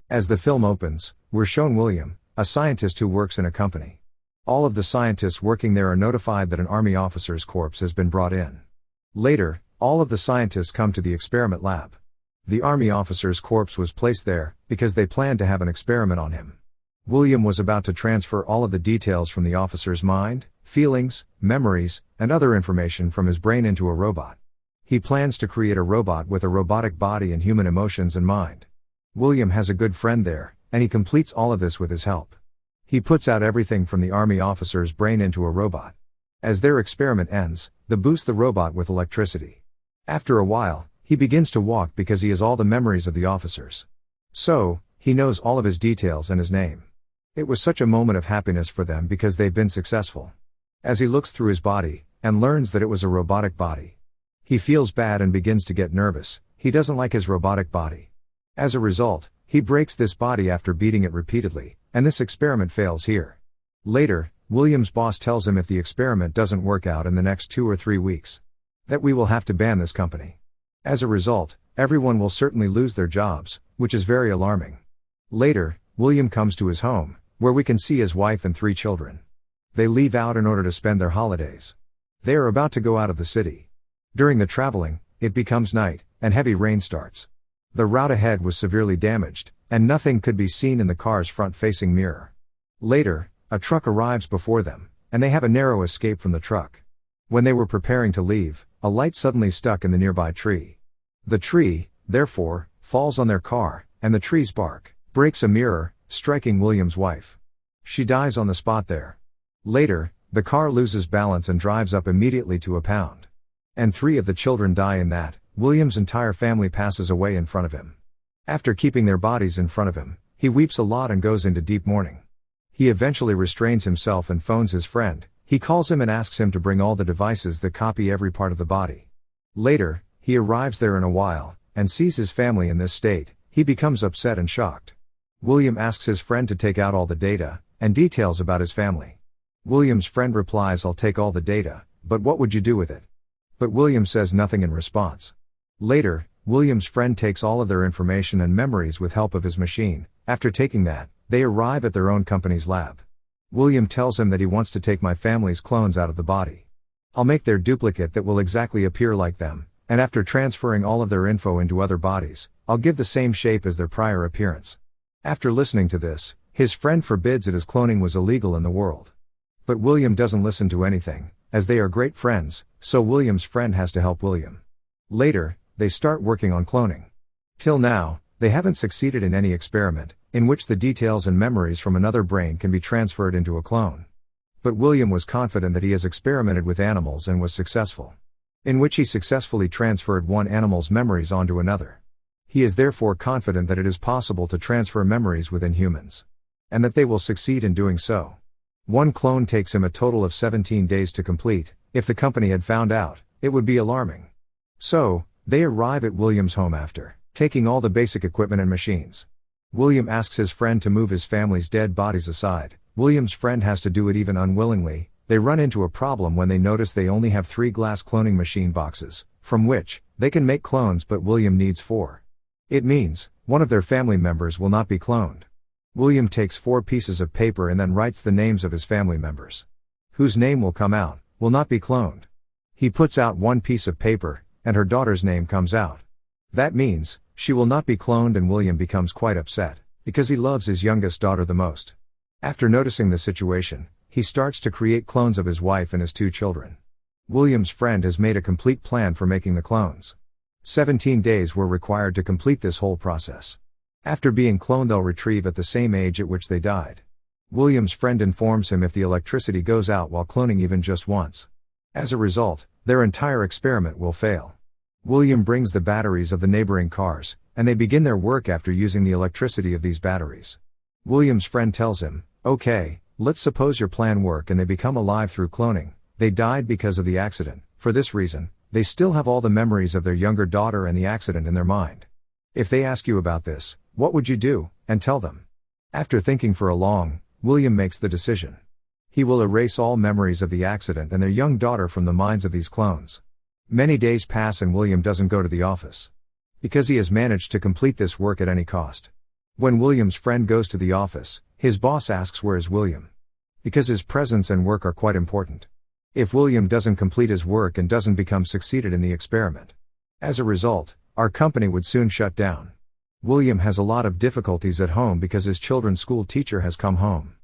As the film opens, we're shown William, a scientist who works in a company. All of the scientists working there are notified that an army officer's corpse has been brought in. Later, all of the scientists come to the experiment lab. The army officer's corpse was placed there because they planned to have an experiment on him. William was about to transfer all of the details from the officer's mind, feelings, memories, and other information from his brain into a robot. He plans to create a robot with a robotic body and human emotions and mind. William has a good friend there, and he completes all of this with his help. He puts out everything from the army officer's brain into a robot. As their experiment ends, they boost the robot with electricity. After a while, he begins to walk because he has all the memories of the officers. So, he knows all of his details and his name. It was such a moment of happiness for them because they've been successful. As he looks through his body, and learns that it was a robotic body, he feels bad and begins to get nervous. He doesn't like his robotic body. As a result, he breaks this body after beating it repeatedly, and this experiment fails here. Later, William's boss tells him if the experiment doesn't work out in the next 2 or 3 weeks, that we will have to ban this company. As a result, everyone will certainly lose their jobs, which is very alarming. Later, William comes to his home, where we can see his wife and 3 children. They leave out in order to spend their holidays. They are about to go out of the city. During the traveling, it becomes night, and heavy rain starts. The route ahead was severely damaged, and nothing could be seen in the car's front-facing mirror. Later, a truck arrives before them, and they have a narrow escape from the truck. When they were preparing to leave, a light suddenly stuck in the nearby tree. The tree, therefore, falls on their car, and the tree's bark breaks a mirror, striking William's wife. She dies on the spot there. Later, the car loses balance and drives up immediately to a pound. And 3 of the children die in that. William's entire family passes away in front of him. After keeping their bodies in front of him, he weeps a lot and goes into deep mourning. He eventually restrains himself and phones his friend. He calls him and asks him to bring all the devices that copy every part of the body. Later, he arrives there in a while, and sees his family in this state. He becomes upset and shocked. William asks his friend to take out all the data, and details about his family. William's friend replies, "I'll take all the data, but what would you do with it?" But William says nothing in response. Later, William's friend takes all of their information and memories with help of his machine. After taking that, they arrive at their own company's lab. William tells him that he wants to take my family's clones out of the body. I'll make their duplicate that will exactly appear like them, and after transferring all of their info into other bodies, I'll give the same shape as their prior appearance. After listening to this, his friend forbids it as cloning was illegal in the world. But William doesn't listen to anything, as they are great friends, so William's friend has to help William. Later, they start working on cloning. Till now, they haven't succeeded in any experiment, in which the details and memories from another brain can be transferred into a clone. But William was confident that he has experimented with animals and was successful. In which he successfully transferred one animal's memories onto another. He is therefore confident that it is possible to transfer memories within humans. And that they will succeed in doing so. One clone takes him a total of 17 days to complete. If the company had found out, it would be alarming. So, they arrive at William's home after taking all the basic equipment and machines. William asks his friend to move his family's dead bodies aside. William's friend has to do it even unwillingly. They run into a problem when they notice they only have 3 glass cloning machine boxes, from which they can make clones, but William needs 4. It means one of their family members will not be cloned. William takes 4 pieces of paper and then writes the names of his family members. Whose name will come out, will not be cloned. He puts out 1 piece of paper, and her daughter's name comes out. That means, she will not be cloned, and William becomes quite upset, because he loves his youngest daughter the most. After noticing the situation, he starts to create clones of his wife and his 2 children. William's friend has made a complete plan for making the clones. 17 days were required to complete this whole process. After being cloned, they'll retrieve at the same age at which they died. William's friend informs him if the electricity goes out while cloning even just once. As a result, their entire experiment will fail. William brings the batteries of the neighboring cars, and they begin their work after using the electricity of these batteries. William's friend tells him, "Okay, let's suppose your plan worked and they become alive through cloning. They died because of the accident. For this reason, they still have all the memories of their younger daughter and the accident in their mind. If they ask you about this, what would you do, and tell them?" After thinking for a long, William makes the decision. He will erase all memories of the accident and their young daughter from the minds of these clones. Many days pass and William doesn't go to the office. Because he has managed to complete this work at any cost. When William's friend goes to the office, his boss asks where is William? Because his presence and work are quite important. If William doesn't complete his work and doesn't become succeeded in the experiment, as a result, our company would soon shut down. William has a lot of difficulties at home because his children's school teacher has come home.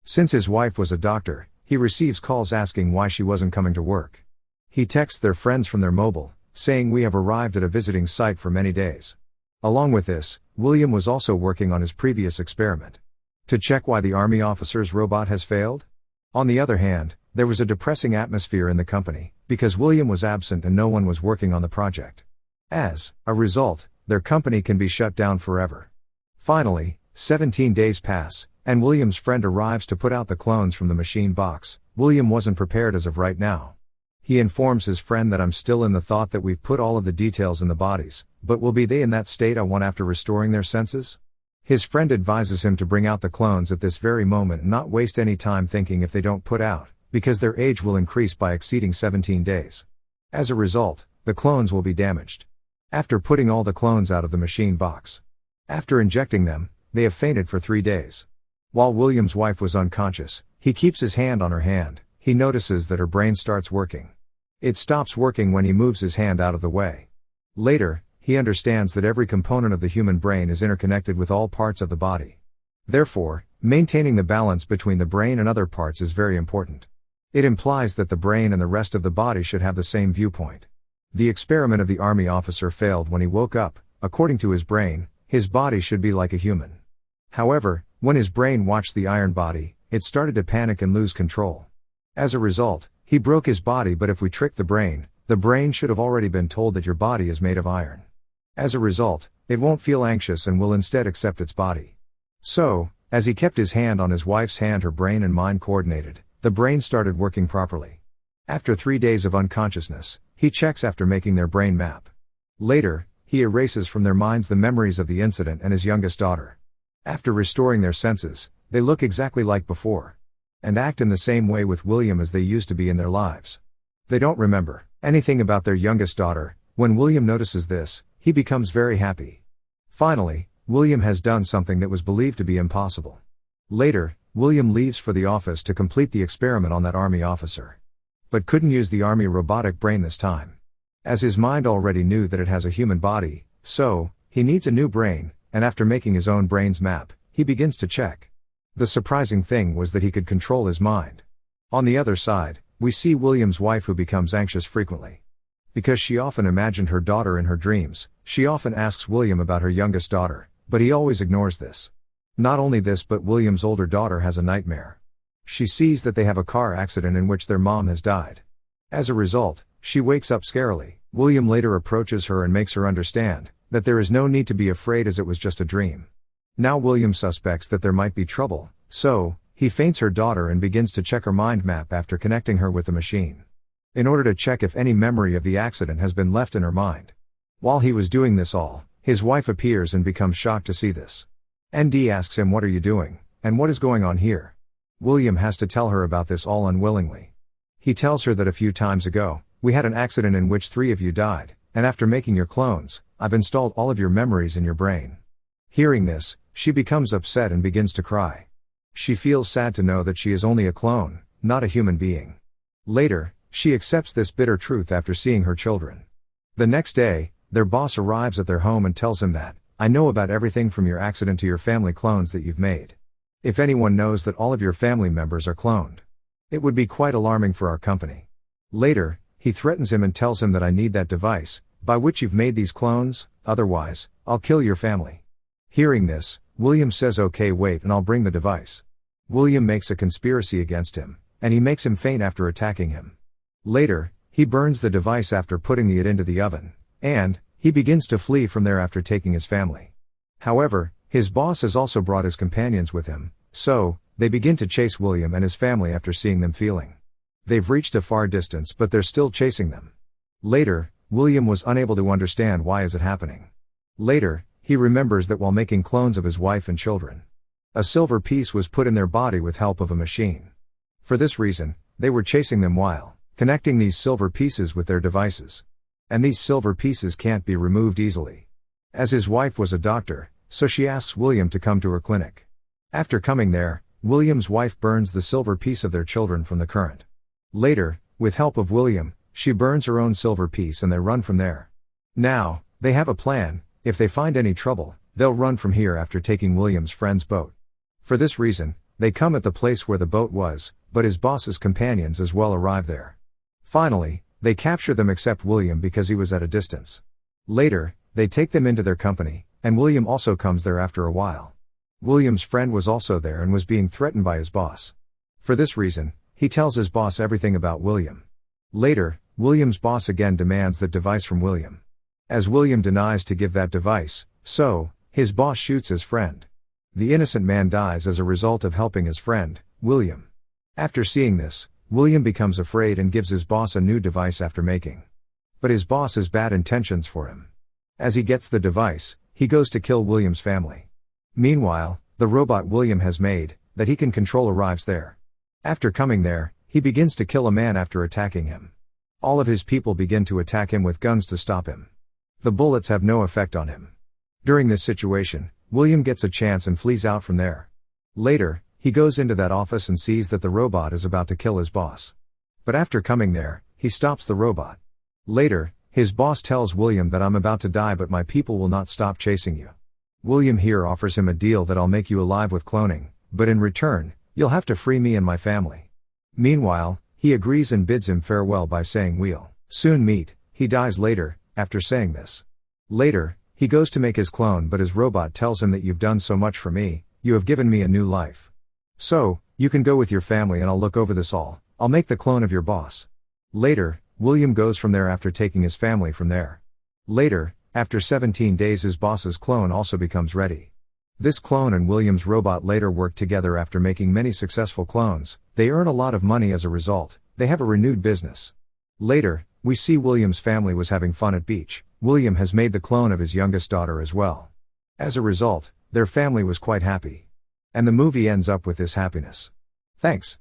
Since his wife was a doctor, he receives calls asking why she wasn't coming to work. He texts their friends from their mobile, saying we have arrived at a visiting site for many days. Along with this, William was also working on his previous experiment to check why the army officer's robot has failed. On the other hand, there was a depressing atmosphere in the company, because William was absent and no one was working on the project. As a result, their company can be shut down forever. Finally, 17 days pass, and William's friend arrives to put out the clones from the machine box. William wasn't prepared as of right now. He informs his friend that I'm still in the thought that we've put all of the details in the bodies, but will be they in that state I want after restoring their senses? His friend advises him to bring out the clones at this very moment and not waste any time thinking if they don't put out, because their age will increase by exceeding 17 days. As a result, the clones will be damaged. After putting all the clones out of the machine box, after injecting them, they have fainted for 3 days. While William's wife was unconscious, he keeps his hand on her hand. He notices that her brain starts working. It stops working when he moves his hand out of the way. Later, he understands that every component of the human brain is interconnected with all parts of the body. Therefore, maintaining the balance between the brain and other parts is very important. It implies that the brain and the rest of the body should have the same viewpoint. The experiment of the army officer failed when he woke up. According to his brain, his body should be like a human. However, when his brain watched the iron body, it started to panic and lose control. As a result, he broke his body, but if we trick the brain should have already been told that your body is made of iron. As a result, it won't feel anxious and will instead accept its body. So, as he kept his hand on his wife's hand, her brain and mind coordinated, the brain started working properly. After 3 days of unconsciousness, he checks after making their brain map. Later, he erases from their minds the memories of the incident and his youngest daughter. After restoring their senses, they look exactly like before, and act in the same way with William as they used to be in their lives. They don't remember anything about their youngest daughter. When William notices this, he becomes very happy. Finally, William has done something that was believed to be impossible. Later, William leaves for the office to complete the experiment on that army officer, but couldn't use the army robotic brain this time, as his mind already knew that it has a human body, so he needs a new brain. And after making his own brain's map, he begins to check. The surprising thing was that he could control his mind. On the other side, we see William's wife, who becomes anxious frequently. Because she often imagined her daughter in her dreams, she often asks William about her youngest daughter, but he always ignores this. Not only this, but William's older daughter has a nightmare. She sees that they have a car accident in which their mom has died. As a result, she wakes up scarily. William later approaches her and makes her understand that there is no need to be afraid, as it was just a dream. Now William suspects that there might be trouble, so he faints her daughter and begins to check her mind map after connecting her with the machine, in order to check if any memory of the accident has been left in her mind. While he was doing this all, his wife appears and becomes shocked to see this. ND asks him, "What are you doing, and what is going on here?" William has to tell her about this all unwillingly. He tells her that a few times ago, we had an accident in which 3 of you died, and after making your clones, I've installed all of your memories in your brain. Hearing this, she becomes upset and begins to cry. She feels sad to know that she is only a clone, not a human being. Later, she accepts this bitter truth after seeing her children. The next day, their boss arrives at their home and tells him that, "I know about everything from your accident to your family clones that you've made. If anyone knows that all of your family members are cloned, it would be quite alarming for our company." Later, he threatens him and tells him that, "I need that device by which you've made these clones, otherwise, I'll kill your family." Hearing this, William says, "Okay, wait and I'll bring the device." William makes a conspiracy against him, and he makes him faint after attacking him. Later, he burns the device after putting it into the oven, and he begins to flee from there after taking his family. However, his boss has also brought his companions with him, so they begin to chase William and his family after seeing them feeling. They've reached a far distance, but they're still chasing them. Later, William was unable to understand why is it happening. Later, he remembers that while making clones of his wife and children, a silver piece was put in their body with help of a machine. For this reason, they were chasing them while connecting these silver pieces with their devices. And these silver pieces can't be removed easily. As his wife was a doctor, so she asks William to come to her clinic. After coming there, William's wife burns the silver piece of their children from the current. Later, with help of William, she burns her own silver piece and they run from there. Now, they have a plan: if they find any trouble, they'll run from here after taking William's friend's boat. For this reason, they come at the place where the boat was, but his boss's companions as well arrive there. Finally, they capture them except William because he was at a distance. Later, they take them into their company, and William also comes there after a while. William's friend was also there and was being threatened by his boss. For this reason, he tells his boss everything about William. Later, William's boss again demands that device from William. As William denies to give that device, so, his boss shoots his friend. The innocent man dies as a result of helping his friend, William. After seeing this, William becomes afraid and gives his boss a new device after making. But his boss has bad intentions for him. As he gets the device, he goes to kill William's family. Meanwhile, the robot William has made, that he can control, arrives there. After coming there, he begins to kill a man after attacking him. All of his people begin to attack him with guns to stop him. The bullets have no effect on him. During this situation, William gets a chance and flees out from there. Later, he goes into that office and sees that the robot is about to kill his boss. But after coming there, he stops the robot. Later, his boss tells William that I'm about to die but my people will not stop chasing you. William here offers him a deal that I'll make you alive with cloning, but in return, you'll have to free me and my family. Meanwhile, he agrees and bids him farewell by saying we'll soon meet. He dies later, after saying this. Later, he goes to make his clone but his robot tells him that you've done so much for me, you have given me a new life. So, you can go with your family and I'll look over this all, I'll make the clone of your boss. Later, William goes from there after taking his family from there. Later, after 17 days his boss's clone also becomes ready. This clone and William's robot later work together after making many successful clones, they earn a lot of money as a result, they have a renewed business. Later, we see William's family was having fun at beach. William has made the clone of his youngest daughter as well. As a result, their family was quite happy. And the movie ends up with this happiness. Thanks.